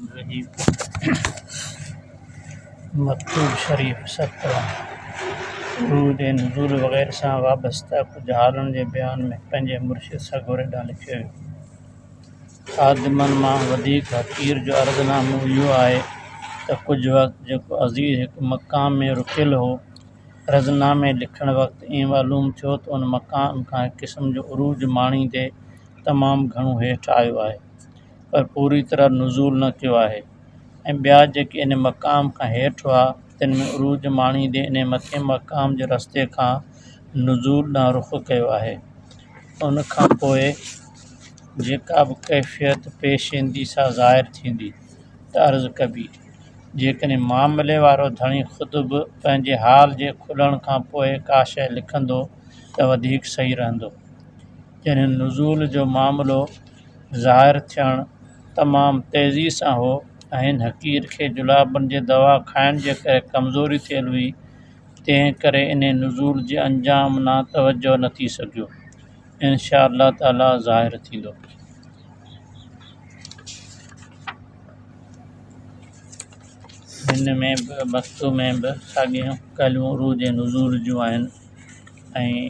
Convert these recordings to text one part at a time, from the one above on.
रहीम मकतूब शरीफ़ 17 उरूज नुज़ूल वग़ैरह सां वाबस्ता कुझु हालनि जे बयान में पंहिंजे मुर्शिद सां ॻोड़े लिखियो वियो। ख़ादिमनि मां वधीक हक़ीर जो अर्ज़नामो इहो आहे त कुझु वक़्तु जेको अज़ीज़ हिकु मक़ाम में रुकियल हो, अर्ज़नामे लिखण वक़्तु ईअं मालूम थियो त उन मक़ाम खां हिकु क़िस्म जो उरूज माणींदे तमामु घणो हेठि आयो आहे, पर पूरी तरह नुज़ूल न कयो आहे, ऐं ॿिया जेके इन मक़ाम खां हेठि हुआ तिन में उरूज माणींदे इन मथे मक़ाम जे रस्ते खां नुज़ूल ॾांहुं रुख़ कयो आहे। उन खां पोइ जेका बि कैफ़ियत पेशेंदी सां ज़ाहिर थींदी त अर्ज़ु कबी, जेकॾहिं मामले वारो धणी ख़ुदि बि पंहिंजे हाल जे खुलण खां पोइ का शइ लिखंदो त वधीक सही रहंदो। जॾहिं नुज़ूल जो मामिलो ज़ाहिर थियणु तमामु तेज़ी सां हो ऐं हिन हक़ीर खे जुलाबनि जे दवा खाइण जे करे कमज़ोरी थियल हुई, तंहिं करे इन नुज़ूल जे अंजाम ना तवजो न थी सघियो। इंशा अल्लाह ताला ज़ाहिर थींदो। हिन में बि मक्तूब में बि साॻियूं ॻाल्हियूं उरूज नुज़ूल जूं आहिनि, ऐं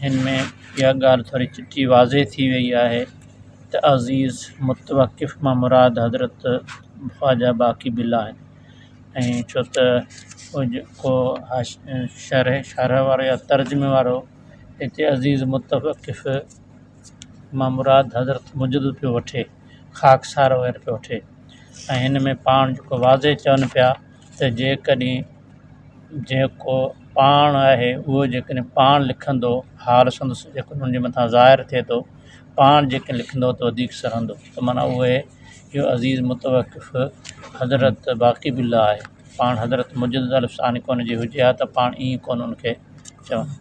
हिन में इहा ॻाल्हि थोरी चिटी वाज़े थी वई आहे त अज़ीज़ मुतवक़िफ़ मां मुराद हज़रत ख़्वाजा बाक़ी बिल्ला आहिनि, ऐं छो त उहो जेको शरह वारो या तर्जुमे वारो हिते अज़ीज़ मुतवक़िफ़ मां मुराद हज़रत मुजद्दिद पियो वठे, ख़ाकसार वग़ैरह पियो वठे, ऐं हिन में पाण जेको वाज़े चवनि पिया त जेको पाण आहे उहो जेकॾहिं पाण लिखंदो, हाल संदसि जेको उन्हनि जे मथां ज़ाहिर थिए थो, पाण जेके लिखंदो त वधीक सरहंदो, त माना उहे इहो अज़ीज़ मुतवक़िफ़ हज़रत बाक़ी बिल्ला आहे। पाण हज़रत मुजद्दिद अलफ़सानी कोन जी हुजे हा त पाण ईअं कोन उनखे चवनि।